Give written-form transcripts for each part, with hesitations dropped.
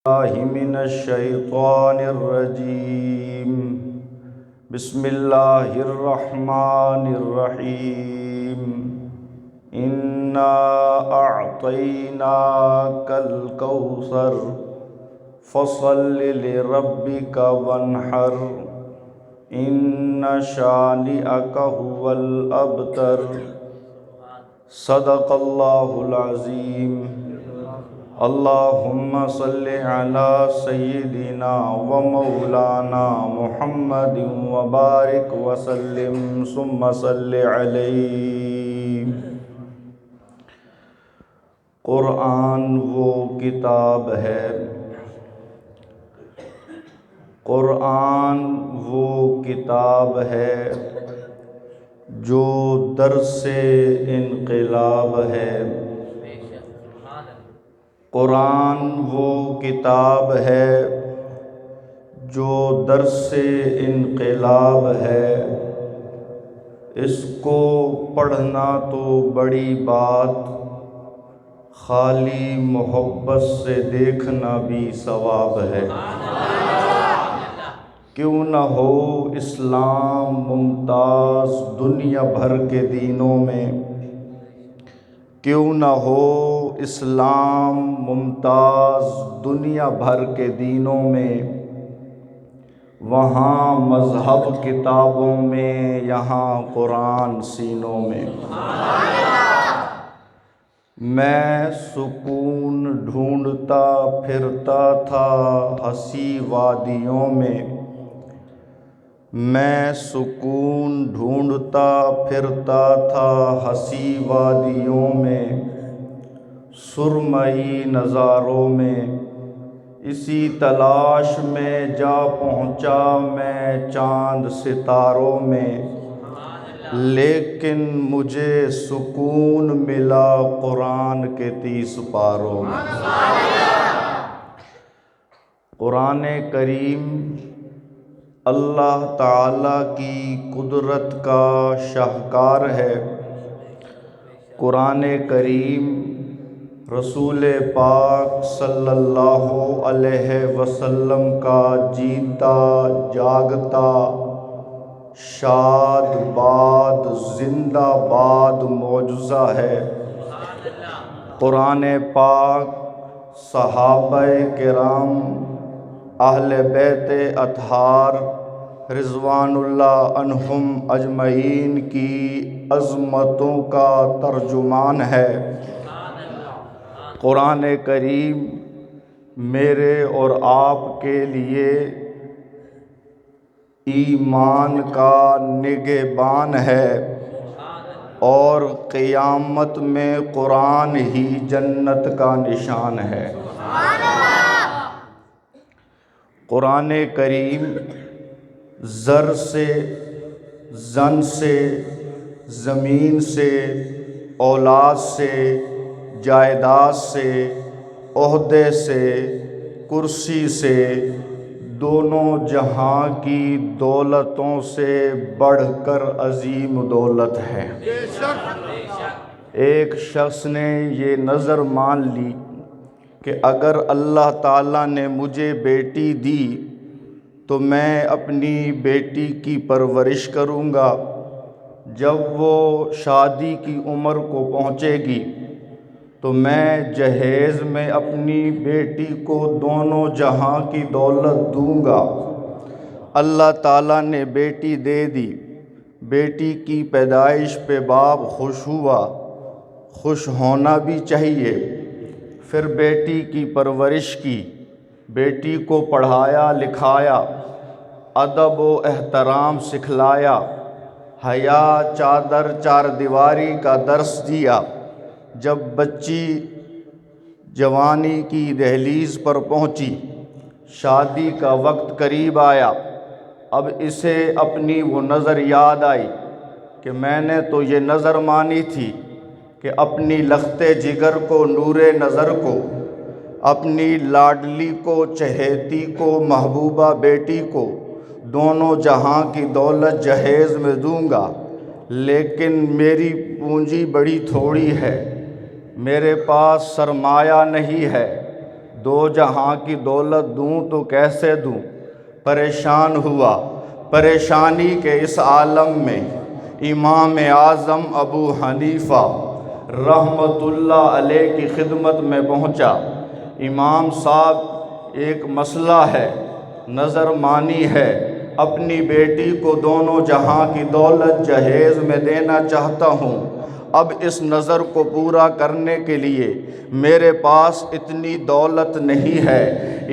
الله من الشيطان الرجيم. بسم الله الرحمن الرحيم. إنا أعطيناك الكوثر فصل لربك وانحر إن شانئك هو الأبتر. صدق الله العظيم. اللهم صل على سيدنا ومولانا محمد وبارك وسلم ثم صل عليه. قرآن وہ کتاب ہے، قرآن وہ کتاب ہے جو درس انقلاب ہے. قرآن وہ کتاب ہے جو درس انقلاب ہے. اس کو پڑھنا تو بڑی بات، خالی محبت سے دیکھنا بھی ثواب ہے. کیوں نہ ہو اسلام ممتاز دنیا بھر کے دینوں میں، کیوں نہ ہو اسلام ممتاز دنیا بھر کے دینوں میں. وہاں مذہب کتابوں میں، یہاں قرآن سینوں میں. میں سکون ڈھونڈتا پھرتا تھا ہنسی وادیوں میں، میں سکون ڈھونڈتا پھرتا تھا ہنسی وادیوں میں. سرمئی نظاروں میں اسی تلاش میں جا پہنچا میں چاند ستاروں میں. لیکن مجھے سکون ملا قرآن کے 30 پاروں میں. قرآن کریم اللہ تعالیٰ کی قدرت کا شاہکار ہے. قرآن کریم رسول پاک صلی اللہ علیہ وسلم کا جیتا جاگتا شاد باد زندہ باد معجزہ ہے. قرآن پاک صحابہ کرام، اہل بیت اطہار رضوان اللہ عنہم اجمعین کی عظمتوں کا ترجمان ہے. قرآن کریم میرے اور آپ کے لیے ایمان کا نگہبان ہے، اور قیامت میں قرآن ہی جنت کا نشان ہے. قرآن کریم زر سے، زن سے، زمین سے، اولاد سے، جائیداد سے، عہدے سے، کرسی سے، دونوں جہاں کی دولتوں سے بڑھ کر عظیم دولت ہے. ایک شخص نے یہ نظر مان لی کہ اگر اللہ تعالیٰ نے مجھے بیٹی دی تو میں اپنی بیٹی کی پرورش کروں گا. جب وہ شادی کی عمر کو پہنچے گی تو میں جہیز میں اپنی بیٹی کو دونوں جہاں کی دولت دوں گا. اللہ تعالیٰ نے بیٹی دے دی. بیٹی کی پیدائش پہ باپ خوش ہوا، خوش ہونا بھی چاہیے. پھر بیٹی کی پرورش کی، بیٹی کو پڑھایا لکھایا، ادب و احترام سکھلایا، حیا چادر چار دیواری کا درس دیا. جب بچی جوانی کی دہلیز پر پہنچی، شادی کا وقت قریب آیا، اب اسے اپنی وہ نظر یاد آئی کہ میں نے تو یہ نظر مانی تھی کہ اپنی لخت جگر کو، نور نظر کو، اپنی لاڈلی کو، چہیتی کو، محبوبہ بیٹی کو دونوں جہاں کی دولت جہیز میں دوں گا. لیکن میری پونجی بڑی تھوڑی ہے، میرے پاس سرمایہ نہیں ہے، دو جہاں کی دولت دوں تو کیسے دوں، پریشان ہوا پریشانی کے اس عالم میں امام اعظم ابو حنیفہ رحمۃ اللہ علیہ کی خدمت میں پہنچا۔ امام صاحب، ایک مسئلہ ہے، نظر مانی ہے، اپنی بیٹی کو دونوں جہاں کی دولت جہیز میں دینا چاہتا ہوں۔ اب اس نظر کو پورا کرنے کے لیے میرے پاس اتنی دولت نہیں ہے۔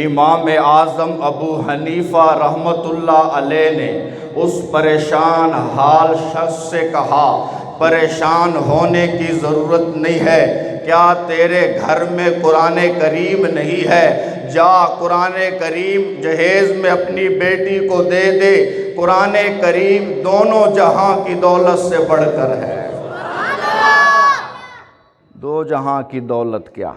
امام اعظم ابو حنیفہ رحمۃ اللہ علیہ نے اس پریشان حال شخص سے کہا، پریشان ہونے کی ضرورت نہیں ہے، کیا تیرے گھر میں قرآن کریم نہیں ہے؟ جا قرآن کریم جہیز میں اپنی بیٹی کو دے دے۔ قرآن کریم دونوں جہاں کی دولت سے بڑھ کر ہے۔ دو جہاں کی دولت کیا،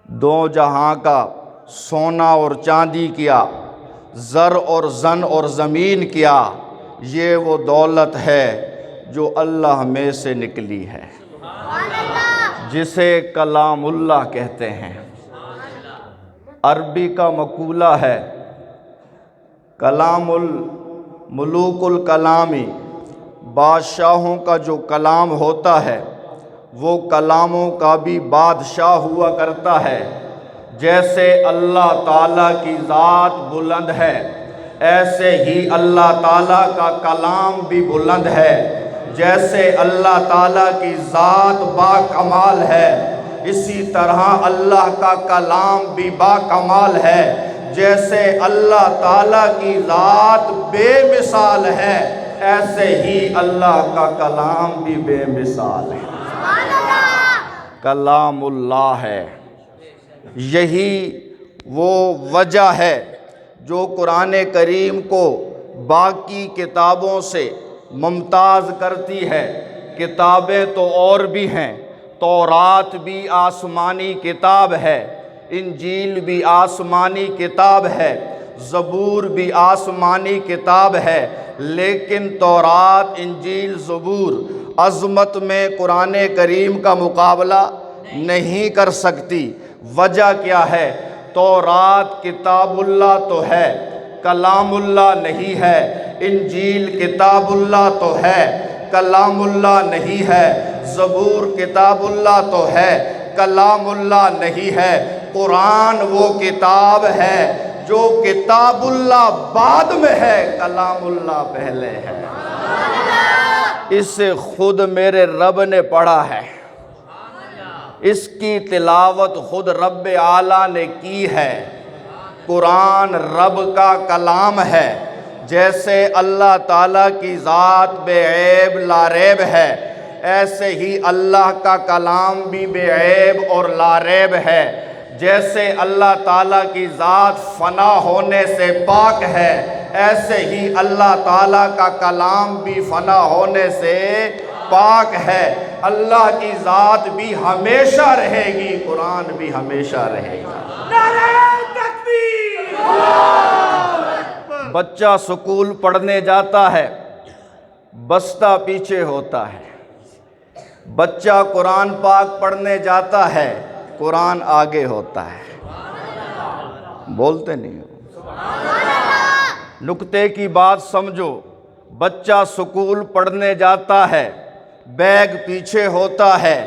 دو جہاں کا سونا اور چاندی کیا، زر اور زن اور زمین کیا، یہ وہ دولت ہے جو اللہ میں سے نکلی ہے، جسے کلام اللہ کہتے ہیں۔ عربی کا مقولہ ہے، کلام الملوک الکلامی، بادشاہوں کا جو کلام ہوتا ہے وہ کلاموں کا بھی بادشاہ ہوا کرتا ہے۔ جیسے اللہ تعالیٰ کی ذات بلند ہے، ایسے ہی اللہ تعالیٰ کا کلام بھی بلند ہے۔ جیسے اللہ تعالیٰ کی ذات با کمال ہے، اسی طرح اللہ کا کلام بھی با کمال ہے۔ جیسے اللہ تعالیٰ کی ذات بے مثال ہے، ایسے ہی اللہ کا کلام بھی بے مثال ہے۔ کلام اللہ ہے، یہی وہ وجہ ہے جو قرآن کریم کو باقی کتابوں سے ممتاز کرتی ہے۔ کتابیں تو اور بھی ہیں، تورات بھی آسمانی کتاب ہے، انجیل بھی آسمانی کتاب ہے، زبور بھی آسمانی کتاب ہے، لیکن تورات، انجیل، زبور عظمت میں قرآن کریم کا مقابلہ نہیں کر سکتی۔ وجہ کیا ہے؟ تورات کتاب اللہ تو ہے، کلام اللہ نہیں ہے۔ انجیل کتاب اللہ تو ہے، کلام اللہ نہیں ہے۔ زبور کتاب اللہ تو ہے، کلام اللہ نہیں ہے۔ قرآن وہ کتاب ہے جو کتاب اللہ بعد میں ہے، کلام اللہ پہلے ہے۔ اسے خود میرے رب نے پڑھا ہے، اس کی تلاوت خود رب اعلیٰ نے کی ہے۔ قرآن رب کا کلام ہے۔ جیسے اللہ تعالیٰ کی ذات بے عیب لا ریب ہے، ایسے ہی اللہ کا کلام بھی بے عیب اور لا ریب ہے۔ جیسے اللہ تعالیٰ کی ذات فنا ہونے سے پاک ہے، ایسے ہی اللہ تعالیٰ کا کلام بھی فنا ہونے سے پاک ہے۔ اللہ کی ذات بھی ہمیشہ رہے گی، قرآن بھی ہمیشہ رہے گا۔ نعرہ تکبیر! بچہ سکول پڑھنے جاتا ہے، بستہ پیچھے ہوتا ہے۔ بچہ قرآن پاک پڑھنے جاتا ہے، قرآن آگے ہوتا ہے۔ بولتے نہیں ہو۔ نکتے کی بات سمجھو، بچہ سکول پڑھنے جاتا ہے، بیگ پیچھے ہوتا ہے۔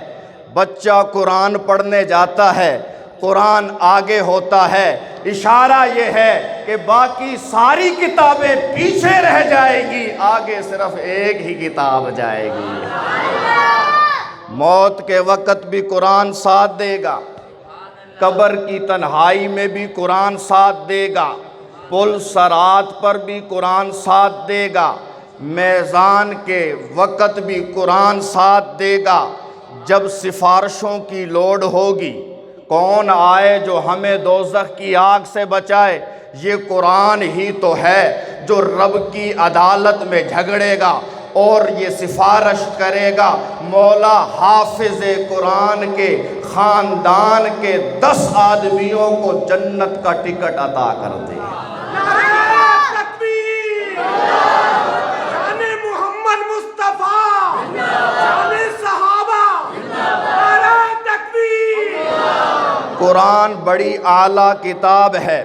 بچہ قرآن پڑھنے جاتا ہے، قرآن آگے ہوتا ہے۔ اشارہ یہ ہے کہ باقی ساری کتابیں پیچھے رہ جائے گی، آگے صرف ایک ہی کتاب جائے گی۔ موت کے وقت بھی قرآن ساتھ دے گا، قبر کی تنہائی میں بھی قرآن ساتھ دے گا، پل صراط پر بھی قرآن ساتھ دے گا، میزان کے وقت بھی قرآن ساتھ دے گا۔ جب سفارشوں کی لوڑ ہوگی، کون آئے جو ہمیں دوزخ کی آگ سے بچائے؟ یہ قرآن ہی تو ہے جو رب کی عدالت میں جھگڑے گا اور یہ سفارش کرے گا، مولا حافظ قرآن کے خاندان کے 10 آدمیوں کو جنت کا ٹکٹ عطا کر دے۔ نعرہ تکبیر! جان محمد مصطفیٰ، جان صحابہ، نعرہ تکبیر! قرآن بڑی اعلیٰ کتاب ہے،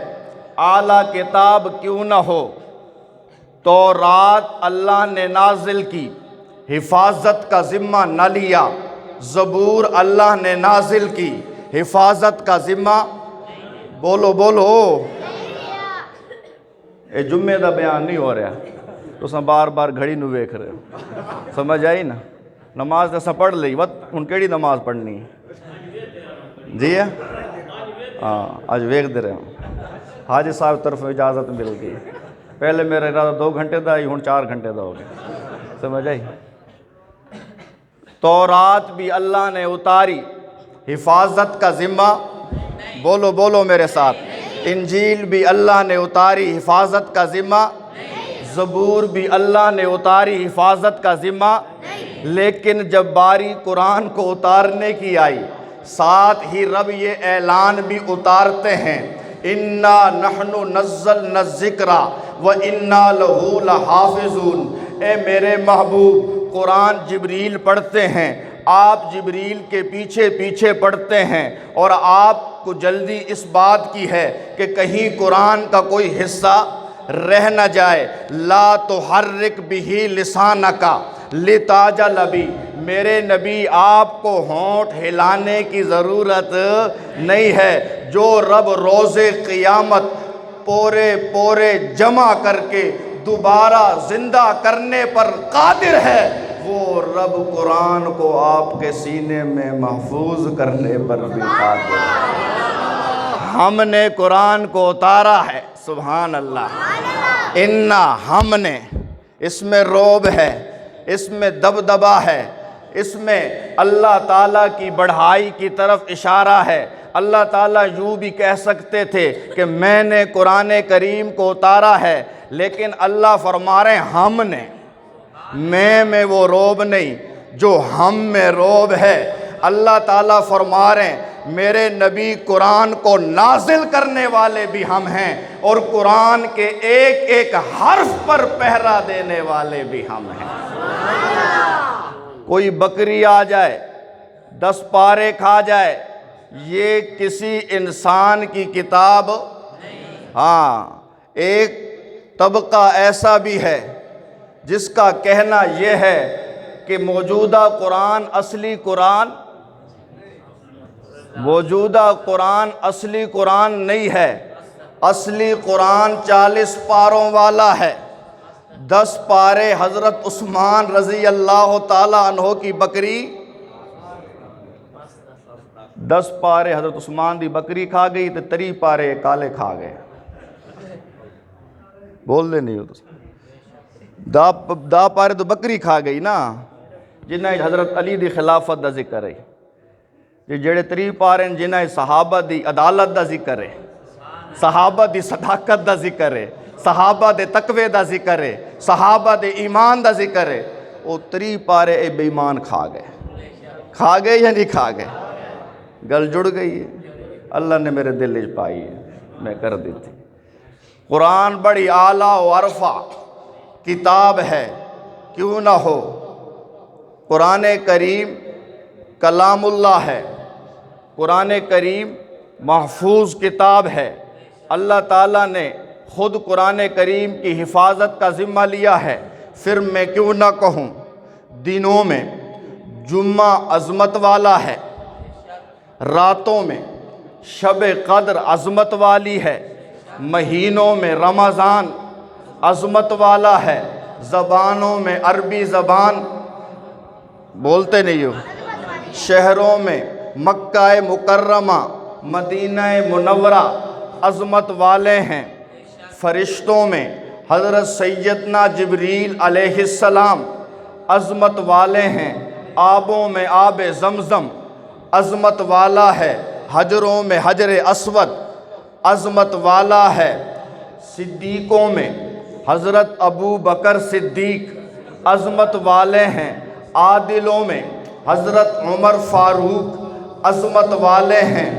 اعلیٰ کتاب کیوں نہ ہو؟ تورات اللہ نے نازل کی، حفاظت کا ذمہ نہ لیا۔ زبور اللہ نے نازل کی، حفاظت کا ذمہ بولو بولو اے جمعے دا بیان نہیں ہو رہا، تو سن بار بار گھڑی نو ویکھ رہے ہو، سمجھ آئی نا؟ نماز تے سا پڑھ لئی، ہن کیڑی نماز پڑھنی ہے جی؟ ہاں آج ویکھ دے رہے ہوں، حاجی صاحب طرف اجازت مل گئی، پہلے میرا ارادہ 2 گھنٹے دا ہی، ہن 4 گھنٹے دا ہو گیا، سمجھ آئی؟ تورات بھی اللہ نے اتاری، حفاظت کا ذمہ بولو بولو میرے ساتھ۔ انجیل بھی اللہ نے اتاری، حفاظت کا ذمہ۔ زبور بھی اللہ نے اتاری، حفاظت کا ذمہ۔ لیکن جب باری قرآن کو اتارنے کی آئی، ساتھ ہی رب یہ اعلان بھی اتارتے ہیں، اِنَّا نَحْنُ نَزَّلْنَا الذِّكْرَ وَإِنَّا لَهُ لَحَافِظُونَ۔ اے میرے محبوب، قرآن جبریل پڑھتے ہیں، آپ جبریل کے پیچھے پیچھے پڑھتے ہیں، اور آپ کو جلدی اس بات کی ہے کہ کہیں قرآن کا کوئی حصہ رہ نہ جائے۔ لا تحرک بہ لسانک لتعجل بہ۔ میرے نبی آپ کو ہونٹ ہلانے کی ضرورت نہیں ہے۔ جو رب روز قیامت پورے جمع کر کے دوبارہ زندہ کرنے پر قادر ہے، وہ رب قرآن کو آپ کے سینے میں محفوظ کرنے پر بھی قادر ہے۔ ہم نے قرآن کو اتارا ہے، سبحان اللہ۔ اِنَّا ہم نے، اس میں روب ہے، اس میں دبدبا ہے، اس میں اللہ تعالیٰ کی بڑھائی کی طرف اشارہ ہے۔ اللہ تعالیٰ یوں بھی کہہ سکتے تھے کہ میں نے قرآن کریم کو اتارا ہے، لیکن اللہ فرما رہے ہیں ہم نے۔ میں وہ روب نہیں، جو ہم میں روب ہے۔ اللہ تعالیٰ فرما رہے ہیں میرے نبی قرآن کو نازل کرنے والے بھی ہم ہیں، اور قرآن کے ایک ایک حرف پر پہرا دینے والے بھی ہم ہیں۔ کوئی بکری آ جائے، 10 پارے کھا جائے، یہ کسی انسان کی کتاب۔ ہاں، ایک طبقہ ایسا بھی ہے جس کا کہنا یہ ہے کہ موجودہ قرآن اصلی قرآن نہیں ہے۔ اصلی قرآن 40 پاروں والا ہے۔ 10 پارے حضرت عثمان رضی اللہ تعالیٰ عنہ کی بکری، 10 پارے حضرت عثمان دی بکری کھا گئی تو 3 پارے کالے کھا گئے۔ بول دے نہیں ہو تو دا پارے تو بکری کھا گئی نا، جنہیں حضرت علی دی خلافت دا ذکر ہے، جڑے 3 پارے جنہیں صحابہ دی عدالت دا ذکر ہے، صحابہ دی صداقت دا ذکر ہے، صحابہ دے تقوی دا ذکر ہے، صحابہ دے ایمان دا ذکر ہے، وہ 3 پارے اے بے ایمان کھا گئے یا نہیں کھا گئے؟ گل جڑ گئی ہے، اللہ نے میرے دل وچ پائی ہے، میں کر دیتی۔ قرآن بڑی اعلیٰ و عرفہ کتاب ہے، کیوں نہ ہو؟ قرآن کریم کلام اللہ ہے، قرآن کریم محفوظ کتاب ہے۔ اللہ تعالیٰ نے خود قرآن کریم کی حفاظت کا ذمہ لیا ہے۔ پھر میں کیوں نہ کہوں، دنوں میں جمعہ عظمت والا ہے، راتوں میں شب قدر عظمت والی ہے، مہینوں میں رمضان عظمت والا ہے، زبانوں میں عربی زبان بولتے نہیں ہو، شہروں میں مکہ مکرمہ مدینہ منورہ عظمت والے ہیں، فرشتوں میں حضرت سیدنا جبریل علیہ السلام عظمت والے ہیں، آبوں میں آب زمزم عظمت والا ہے، حجروں میں حجر اسود عظمت والا ہے، صدیقوں میں حضرت ابو بکر صدیق عظمت والے ہیں، عادلوں میں حضرت عمر فاروق عظمت والے ہیں،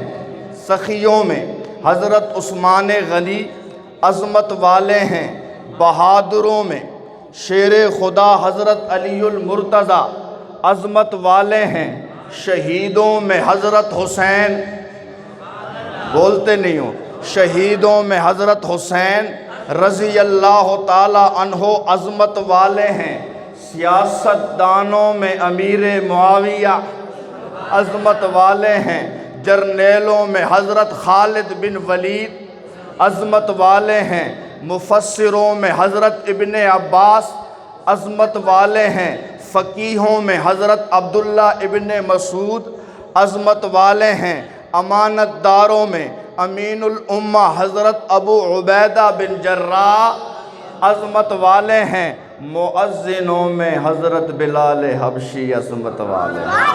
سخیوں میں حضرت عثمان غنی عظمت والے ہیں، بہادروں میں شیر خدا حضرت علی المرتضیٰ عظمت والے ہیں، شہیدوں میں حضرت حسین بولتے نہیں ہو. شہیدوں میں حضرت حسین رضی اللہ تعالی عنہ عظمت والے ہیں. سیاست دانوں میں امیر معاویہ عظمت والے ہیں. جرنیلوں میں حضرت خالد بن ولید عظمت والے ہیں. مفسروں میں حضرت ابن عباس عظمت والے ہیں. فقیہوں میں حضرت عبداللہ ابن مسعود عظمت والے ہیں. امانت داروں میں امین الامہ حضرت ابو عبیدہ بن جراح عظمت والے ہیں. مؤذنوں میں حضرت بلال حبشی عظمت والے ہیں.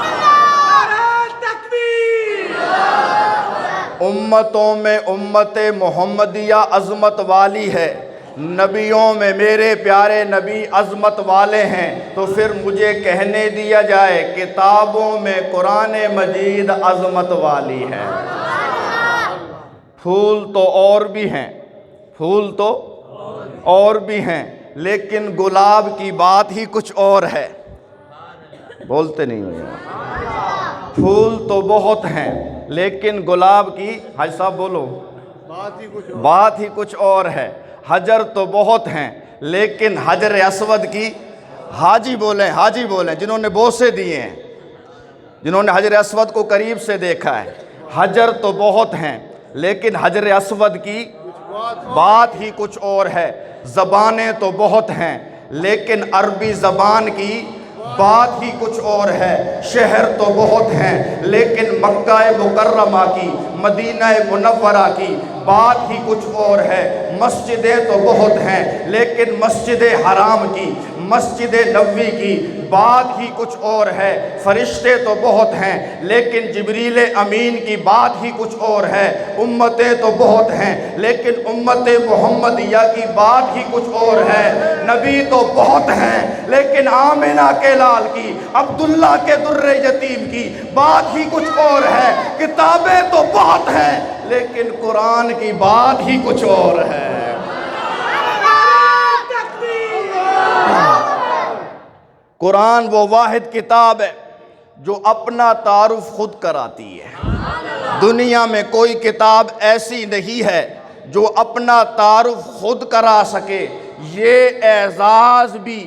امتوں میں امت محمدیہ عظمت والی ہے. نبیوں میں میرے پیارے نبی عظمت والے ہیں. تو پھر مجھے کہنے دیا جائے کتابوں میں قرآن مجید عظمت والی ہے. پھول تو اور بھی ہیں، پھول تو اور بھی ہیں، لیکن گلاب کی بات ہی کچھ اور ہے. بولتے نہیں ہو یار. پھول تو بہت ہیں لیکن گلاب کی، حاج صاحب بولو، بات ہی کچھ اور ہے. حجر تو بہت ہیں لیکن حجر اسود کی، حاجی بولیں جنہوں نے بوسے دیے ہیں، جنہوں نے حجر اسود کو قریب سے دیکھا ہے. حجر تو بہت ہیں لیکن حجر اسود کی بات ہی کچھ اور ہے. زبانیں تو بہت ہیں لیکن عربی زبان کی بات ہی کچھ اور ہے. شہر تو بہت ہیں لیکن مکہ مکرمہ کی، مدینہ منورہ کی بات ہی کچھ اور ہے. مسجدیں تو بہت ہیں لیکن مسجد حرام کی، مسجد نبوی کی بات ہی کچھ اور ہے. فرشتے تو بہت ہیں لیکن جبریل امین کی بات ہی کچھ اور ہے. امتیں تو بہت ہیں لیکن امت محمدیہ کی بات ہی کچھ اور ہے. نبی تو بہت ہیں لیکن آمنہ کے لال کی، عبداللہ کے در یتیم کی بات ہی کچھ اور ہے. کتابیں تو بہت ہیں لیکن قرآن کی بات ہی کچھ اور ہے. قرآن وہ واحد کتاب ہے جو اپنا تعارف خود کراتی ہے. دنیا میں کوئی کتاب ایسی نہیں ہے جو اپنا تعارف خود کرا سکے. یہ اعزاز بھی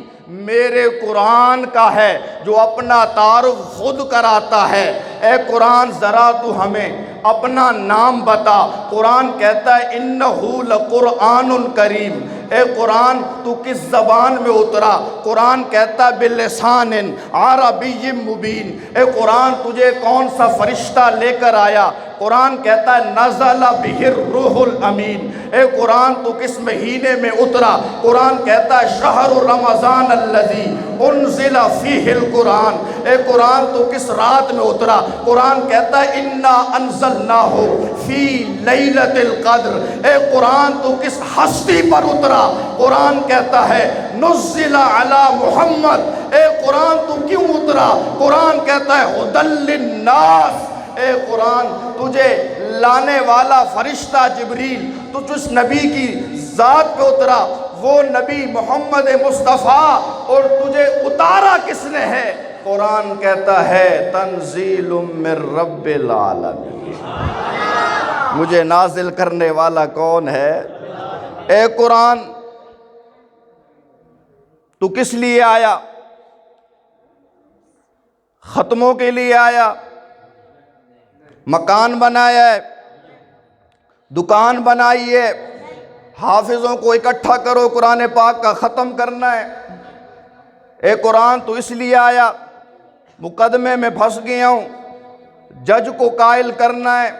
میرے قرآن کا ہے جو اپنا تعارف خود کراتا ہے. اے قرآن ذرا تو ہمیں اپنا نام بتا. قرآن کہتا ہے انہو لقرآن کریم. اے قرآن تو کس زبان میں اترا؟ قرآن کہتا ہے بلسان عربی مبین. اے قرآن تجھے کون سا فرشتہ لے کر آیا؟ قرآن کہتا ہے نزل بہ الروح الامین. اے قرآن تو کس مہینے میں اترا؟ قرآن کہتا ہے شہر رمضان الذی انزل فیہ القرآن. اے قرآن تو کس رات میں اترا؟ قرآن کہتا ہے انا انزلناہ فی لیلۃ القدر. اے قرآن تو کس ہستی پر اترا؟ قرآن کہتا ہے نزل علی محمد. اے قرآن تو کیوں اترا؟ قرآن کہتا ہے ھدی للناس. اے قرآن تجھے لانے والا فرشتہ جبریل تو جس نبی کی ذات پہ اترا وہ نبی محمد مصطفیٰ، اور تجھے اتارا کس نے ہے؟ قرآن کہتا ہے تنزیل من رب العالمین. مجھے نازل کرنے والا کون ہے؟ اے قرآن تو کس لیے آیا؟ ختموں کے لیے آیا؟ مکان بنایا ہے، دکان بنائی ہے، حافظوں کو اکٹھا کرو قرآن پاک کا ختم کرنا ہے. اے قرآن تو اس لیے آیا؟ مقدمے میں پھنس گیا ہوں، جج کو قائل کرنا ہے.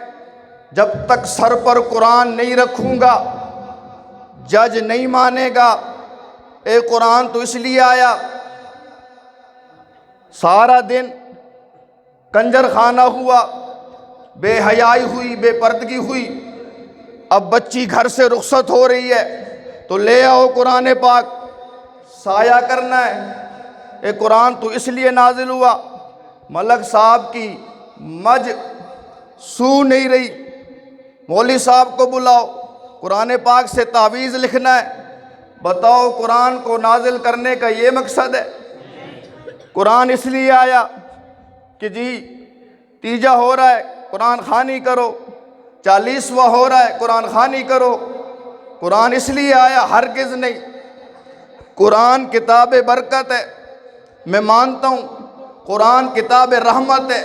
جب تک سر پر قرآن نہیں رکھوں گا جج نہیں مانے گا. اے قرآن تو اس لیے آیا؟ سارا دن کنجر خانہ ہوا، بے حیائی ہوئی، بے پردگی ہوئی. اب بچی گھر سے رخصت ہو رہی ہے تو لے آؤ قرآن پاک، سایہ کرنا ہے. اے قرآن تو اس لیے نازل ہوا؟ ملک صاحب کی مجھ سو نہیں رہی، مولوی صاحب کو بلاؤ، قرآن پاک سے تعویذ لکھنا ہے. بتاؤ قرآن کو نازل کرنے کا یہ مقصد ہے؟ قرآن اس لیے آیا کہ جی تیجا ہو رہا ہے قرآن خوانی کرو، 40واں ہو رہا ہے، قرآن خوانی کرو۔ قرآن اس لیے آیا؟ ہرگز نہیں۔ قرآن کتاب برکت ہے، میں مانتا ہوں۔ قرآن کتاب رحمت ہے،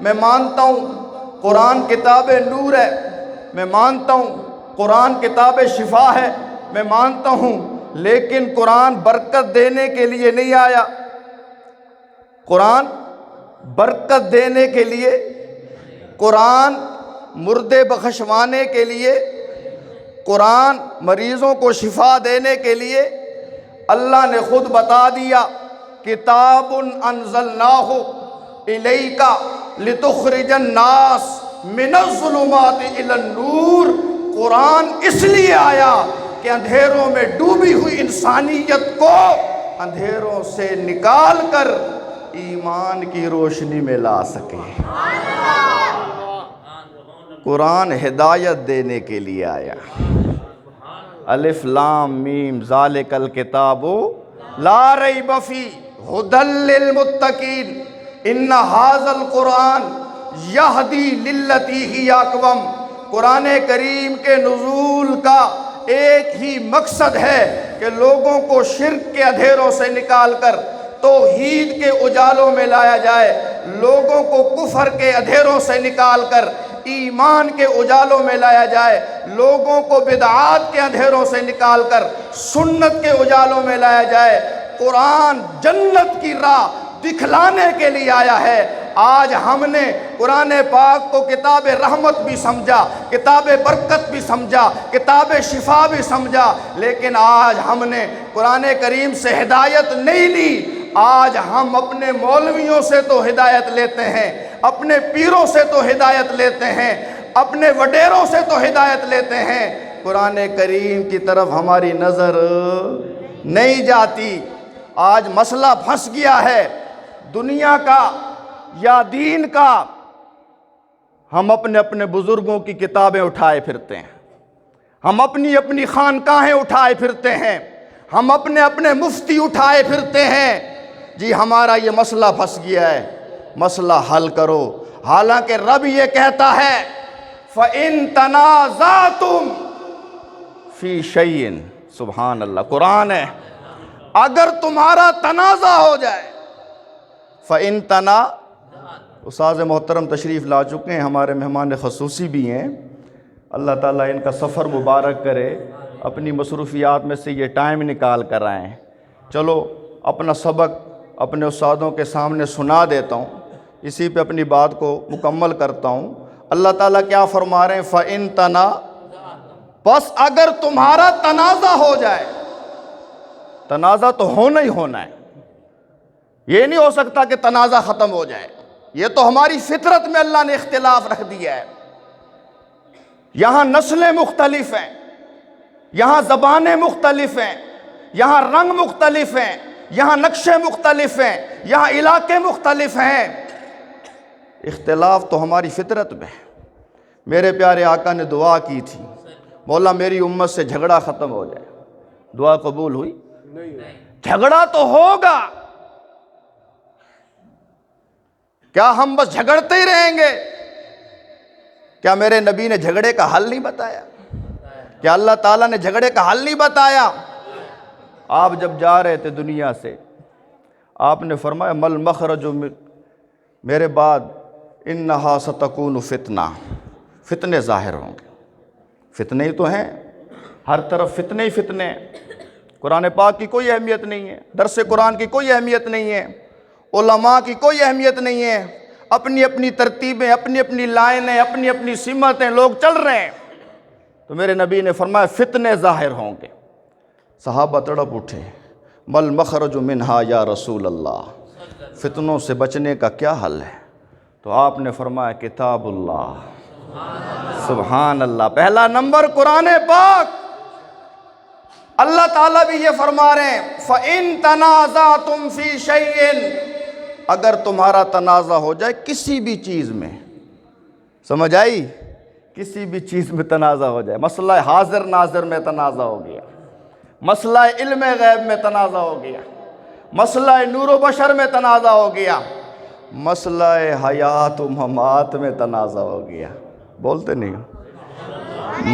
میں مانتا ہوں۔ قرآن کتاب نور ہے، میں مانتا ہوں۔ قرآن کتاب شفا ہے، میں مانتا ہوں۔ لیکن قرآن برکت دینے کے لیے نہیں آیا۔ قرآن برکت دینے کے لیے، قرآن مردے بخشوانے کے لیے، قرآن مریضوں کو شفا دینے کے لیے اللہ نے خود بتا دیا، کتاب انزلناہ الیک لتخرج الناس من الظلمات الی النور۔ قرآن اس لیے آیا کہ اندھیروں میں ڈوبی ہوئی انسانیت کو اندھیروں سے نکال کر ایمان کی روشنی میں لا سکے۔ قرآن ہدایت دینے کے لیے آیا۔ الف لام میم ذالک الکتاب لا ریب فیہ ھدی للمتقین ان ھذا القرآن یہدی للتی ہی اقوم۔ قرآن کریم کے نزول کا ایک ہی مقصد ہے کہ لوگوں کو شرک کے اندھیروں سے نکال کر توحید کے اجالوں میں لایا جائے، لوگوں کو کفر کے اندھیروں سے نکال کر ایمان کے اجالوں میں لایا جائے، لوگوں کو بدعات کے اندھیروں سے نکال کر سنت کے اجالوں میں لایا جائے۔ قرآن جنت کی راہ دکھلانے کے لیے آیا ہے۔ آج ہم نے قرآن پاک کو کتاب رحمت بھی سمجھا، کتاب برکت بھی سمجھا، کتاب شفا بھی سمجھا، لیکن آج ہم نے قرآن کریم سے ہدایت نہیں لی۔ آج ہم اپنے مولویوں سے تو ہدایت لیتے ہیں، اپنے پیروں سے تو ہدایت لیتے ہیں، اپنے وڈیروں سے تو ہدایت لیتے ہیں، قرآن کریم کی طرف ہماری نظر نہیں جاتی۔ آج مسئلہ پھنس گیا ہے دنیا کا یا دین کا۔ ہم اپنے اپنے بزرگوں کی کتابیں اٹھائے پھرتے ہیں، ہم اپنی اپنی خانقاہیں اٹھائے پھرتے ہیں، ہم اپنے اپنے مفتی اٹھائے پھرتے ہیں۔ جی ہمارا یہ مسئلہ پھنس گیا ہے، مسئلہ حل کرو۔ حالانکہ رب یہ کہتا ہے فَإِن تَنَازَعْتُمْ فِي شَيْءٍ، سبحان اللہ، قرآن ہے، اگر تمہارا تنازع ہو جائے، فَإِن تَنَازَعْتُمْ۔ استاذ محترم تشریف لا چکے ہیں، ہمارے مہمان خصوصی بھی ہیں، اللہ تعالیٰ ان کا سفر مبارک کرے، اپنی مصروفیات میں سے یہ ٹائم نکال کر آئیں۔ چلو اپنا سبق اپنے استادوں کے سامنے سنا دیتا ہوں، اسی پہ اپنی بات کو مکمل کرتا ہوں۔ اللہ تعالیٰ کیا فرما رہے ہیں؟ فَإِن تَنَازَعْتُمْ، بس اگر تمہارا تنازع ہو جائے، تنازع تو ہونا ہی ہونا ہے، یہ نہیں ہو سکتا کہ تنازع ختم ہو جائے، یہ تو ہماری فطرت میں اللہ نے اختلاف رکھ دیا ہے۔ یہاں نسلیں مختلف ہیں، یہاں زبانیں مختلف ہیں، یہاں رنگ مختلف ہیں، یہاں نقشے مختلف ہیں، یہاں علاقے مختلف ہیں، اختلاف تو ہماری فطرت میں ہے۔ میرے پیارے آقا نے دعا کی تھی، مولا میری امت سے جھگڑا ختم ہو جائے۔ دعا قبول ہوئی؟ جھگڑا تو ہوگا، کیا ہم بس جھگڑتے ہی رہیں گے؟ کیا میرے نبی نے جھگڑے کا حل نہیں بتایا؟ کیا اللہ تعالیٰ نے جھگڑے کا حل نہیں بتایا؟ آپ جب جا رہے تھے دنیا سے، آپ نے فرمایا مل مخرج میرے بعد انہا ستکون فتنہ، فتنے ظاہر ہوں گے۔ فتنے ہی تو ہیں، ہر طرف فتنے ہی فتنے ہیں۔ قرآن پاک کی کوئی اہمیت نہیں ہے، درس قرآن کی کوئی اہمیت نہیں ہے، علماء کی کوئی اہمیت نہیں ہے، اپنی اپنی ترتیبیں، اپنی اپنی لائنیں، اپنی اپنی سمتیں لوگ چل رہے ہیں۔ تو میرے نبی نے فرمایا فتنے ظاہر ہوں گے۔ صحابہ تڑپ اٹھے، مل مخرج منہا یا رسول اللہ، فتنوں سے بچنے کا کیا حل ہے؟ تو آپ نے فرمایا کتاب اللہ، سبحان اللہ، پہلا نمبر قرآن پاک۔ اللہ تعالیٰ بھی یہ فرما رہے ہیں فَإِن تَنَازَعْتُمْ فِي شَيْءٍ، اگر تمہارا تنازع ہو جائے کسی بھی چیز میں، سمجھ آئی؟ کسی بھی چیز میں تنازع ہو جائے، مسئلہ حاضر ناظر میں تنازع ہو گیا، مسئلہ علم غیب میں تنازع ہو گیا، مسئلہ نور و بشر میں تنازع ہو گیا، مسئلہ حیات و ممات میں تنازع ہو گیا، بولتے نہیں ہو؟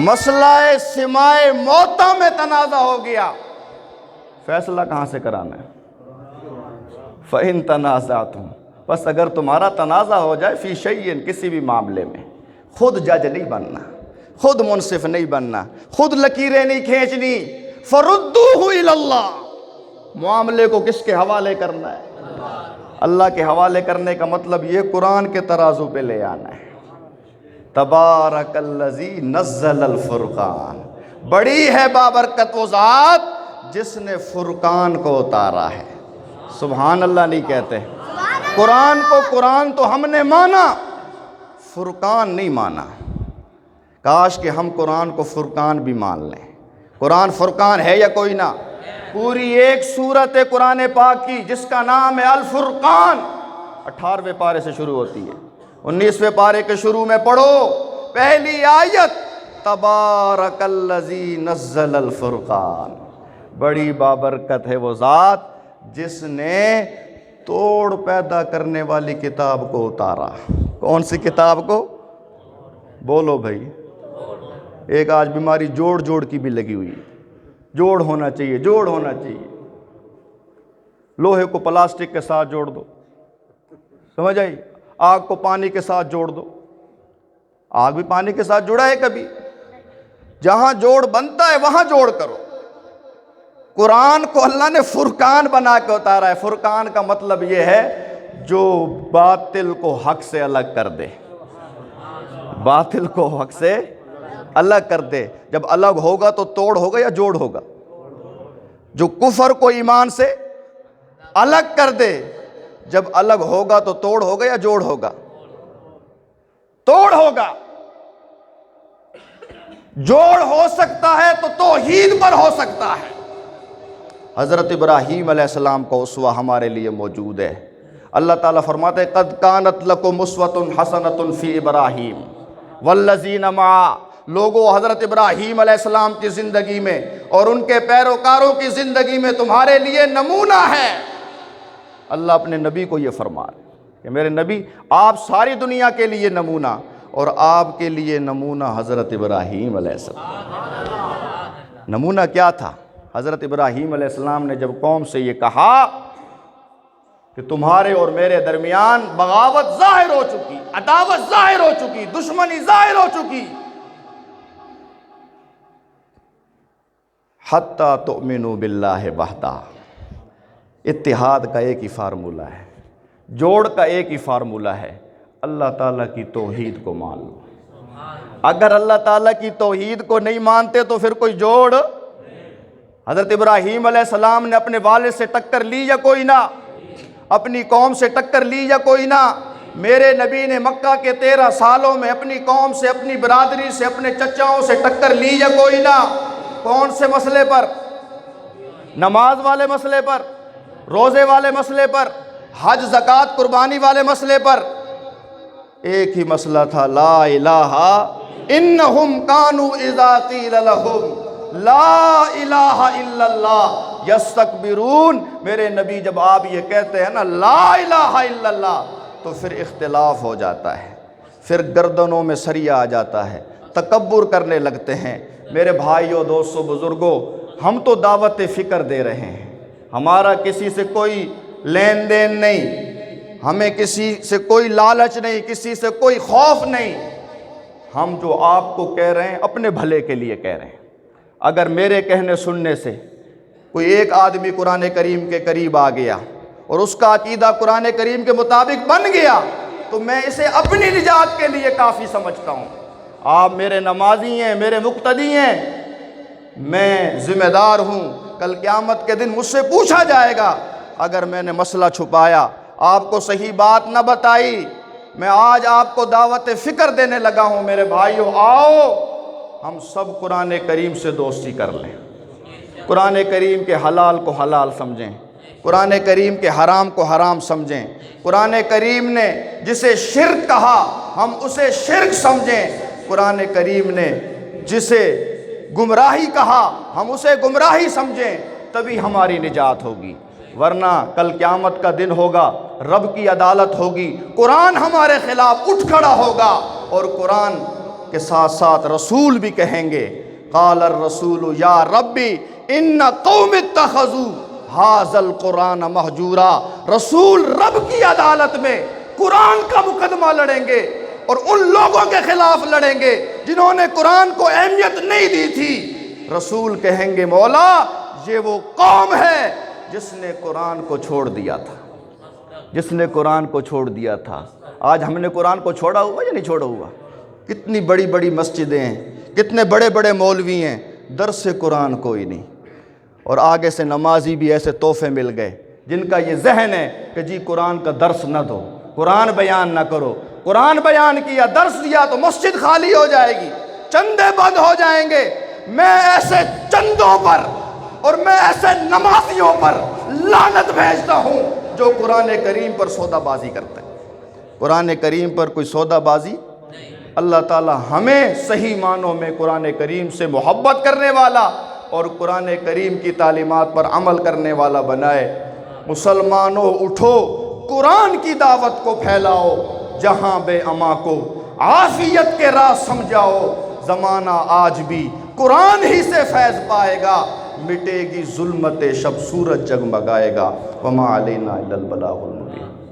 مسئلہ سماع موتا میں تنازع ہو گیا، فیصلہ کہاں سے کرانا ہے؟ فَإِن تَنَازَعْتُمْ، بس اگر تمہارا تنازع ہو جائے فی شیئن، کسی بھی معاملے میں، خود جج نہیں بننا، خود منصف نہیں بننا، خود لکیریں نہیں کھینچنی، فَرُدُّوهُ إِلَى اللَّهِ، معاملے کو کس کے حوالے کرنا ہے؟ اللہ کے حوالے کرنے کا مطلب یہ قرآن کے ترازو پہ لے آنا ہے۔ تبارک الذی نزل الفرقان، بڑی ہے بابرکت وہ ذات جس نے فرقان کو اتارا ہے۔ سبحان اللہ نہیں کہتے؟ قرآن کو قرآن تو ہم نے مانا، فرقان نہیں مانا۔ کاش کہ ہم قرآن کو فرقان بھی مان لیں۔ قرآن فرقان ہے یا کوئی نہ؟ پوری ایک سورت ہے قرآن پاک کی جس کا نام ہے الفرقان، 18ویں پارے سے شروع ہوتی ہے، 19ویں پارے کے شروع میں پڑھو پہلی آیت، تبارک الذی نزل الفرقان، بڑی بابرکت ہے وہ ذات جس نے توڑ پیدا کرنے والی کتاب کو اتارا۔ کون سی کتاب کو؟ بولو بھائی، ایک آج بیماری جوڑ کی بھی لگی ہوئی، جوڑ ہونا چاہیے، جوڑ ہونا چاہیے۔ لوہے کو پلاسٹک کے ساتھ جوڑ دو، سمجھ آئی؟ آگ کو پانی کے ساتھ جوڑ دو، آگ بھی پانی کے ساتھ جڑا ہے کبھی؟ جہاں جوڑ بنتا ہے وہاں جوڑ کرو۔ قرآن کو اللہ نے فرقان بنا کے اتارا ہے۔ فرقان کا مطلب یہ ہے جو باطل کو حق سے الگ کر دے، باطل کو حق سے الگ کر دے۔ جب الگ ہوگا تو توڑ ہوگا یا جوڑ ہوگا؟ جو کفر کو ایمان سے الگ کر دے، جب الگ ہوگا تو توڑ ہوگا یا جوڑ ہوگا؟ توڑ ہوگا۔ جوڑ ہو سکتا ہے تو توحید پر ہو سکتا ہے۔ حضرت ابراہیم علیہ السلام کا اسوہ ہمارے لیے موجود ہے۔ اللہ تعالیٰ فرماتے ہیں قد کانت لکم اسوۃ حسنۃ فی ابراہیم والذین معہ، لوگوں حضرت ابراہیم علیہ السلام کی زندگی میں اور ان کے پیروکاروں کی زندگی میں تمہارے لیے نمونہ ہے۔ اللہ اپنے نبی کو یہ فرما رہے کہ میرے نبی آپ ساری دنیا کے لیے نمونہ، اور آپ کے لیے نمونہ حضرت ابراہیم علیہ السلام۔ نمونہ کیا تھا؟ حضرت ابراہیم علیہ السلام نے جب قوم سے یہ کہا کہ تمہارے اور میرے درمیان بغاوت ظاہر ہو چکی، عداوت ظاہر ہو چکی، دشمنی ظاہر ہو چکی، حتیٰ تؤمنوا باللہ وحدہ، اتحاد کا ایک ہی فارمولہ ہے، جوڑ کا ایک ہی فارمولہ ہے، اللہ تعالیٰ کی توحید کو مان لو۔ اگر اللہ تعالیٰ کی توحید کو نہیں مانتے تو پھر کوئی جوڑ؟ حضرت ابراہیم علیہ السلام نے اپنے والد سے ٹکر لی یا کوئی نہ؟ اپنی قوم سے ٹکر لی یا کوئی نہ؟ میرے نبی نے مکہ کے 13 سالوں میں اپنی قوم سے، اپنی برادری سے، اپنے چچاؤں سے ٹکر لی یا کوئی نہ؟ کون سے مسئلے پر؟ نماز والے مسئلے پر، روزے والے مسئلے پر، حج زکوٰۃ قربانی والے مسئلے پر؟ ایک ہی مسئلہ تھا، لا الہ انہم کانوا اذا قیل لہم لا الہ الا اللہ یستکبرون، میرے نبی جب آپ یہ کہتے ہیں نا لا الہ الا اللہ تو پھر اختلاف ہو جاتا ہے، پھر گردنوں میں سریا آ جاتا ہے، تکبر کرنے لگتے ہیں۔ میرے بھائیوں، دوستوں، بزرگوں، ہم تو دعوت فکر دے رہے ہیں، ہمارا کسی سے کوئی لین دین نہیں، ہمیں کسی سے کوئی لالچ نہیں، کسی سے کوئی خوف نہیں، ہم جو آپ کو کہہ رہے ہیں اپنے بھلے کے لیے کہہ رہے ہیں۔ اگر میرے کہنے سننے سے کوئی ایک آدمی قرآن کریم کے قریب آ گیا اور اس کا عقیدہ قرآن کریم کے مطابق بن گیا تو میں اسے اپنی نجات کے لیے کافی سمجھتا ہوں۔ آپ میرے نمازی ہیں، میرے مقتدی ہیں، میں ذمہ دار ہوں، کل قیامت کے دن مجھ سے پوچھا جائے گا اگر میں نے مسئلہ چھپایا، آپ کو صحیح بات نہ بتائی۔ میں آج آپ کو دعوت فکر دینے لگا ہوں۔ میرے بھائیو، آؤ ہم سب قرآن کریم سے دوستی کر لیں، قرآن کریم کے حلال کو حلال سمجھیں، قرآن کریم کے حرام کو حرام سمجھیں، قرآن کریم نے جسے شرک کہا ہم اسے شرک سمجھیں، قرآن کریم نے جسے گمراہی کہا ہم اسے گمراہی سمجھیں، تبھی ہماری نجات ہوگی۔ ورنہ کل قیامت کا دن ہوگا، رب کی عدالت ہوگی، قرآن ہمارے خلاف اٹھ کھڑا ہوگا اور قرآن کے ساتھ ساتھ رسول بھی کہیں گے قال الرسول یا ربی ان قوم اتخذوا ھذا القرآن مہجورا، رسول رب کی عدالت میں قرآن کا مقدمہ لڑیں گے اور ان لوگوں کے خلاف لڑیں گے جنہوں نے قرآن کو اہمیت نہیں دی تھی۔ رسول کہیں گے مولا یہ وہ قوم ہے جس نے قرآن کو چھوڑ دیا تھا، جس نے قرآن کو چھوڑ دیا تھا۔ آج ہم نے قرآن کو چھوڑا ہوا یا نہیں چھوڑا ہوا؟ کتنی بڑی بڑی مسجدیں ہیں، کتنے بڑے بڑے مولوی ہیں، درس قرآن کوئی نہیں، اور آگے سے نمازی بھی ایسے تحفے مل گئے جن کا یہ ذہن ہے کہ جی قرآن کا درس نہ دو، قرآن بیان نہ کرو، قرآن بیان کیا درس دیا تو مسجد خالی ہو جائے گی، چندے بند ہو جائیں گے۔ میں ایسے چندوں پر اور میں ایسے نمازیوں پر لعنت بھیجتا ہوں جو قرآن کریم پر سودا بازی کرتے ہیں۔ قرآن کریم پر کوئی سودا بازی، اللہ تعالی ہمیں صحیح معنوں میں قرآن کریم سے محبت کرنے والا اور قرآن کریم کی تعلیمات پر عمل کرنے والا بنائے۔ مسلمانوں اٹھو، قرآن کی دعوت کو پھیلاؤ، جہاں بے اما کو عافیت کے راز سمجھاؤ۔ زمانہ آج بھی قرآن ہی سے فیض پائے گا، مٹے گی ظلمت شب سورج جگمگائے گا۔ وما علینا الا البلاغ المبین۔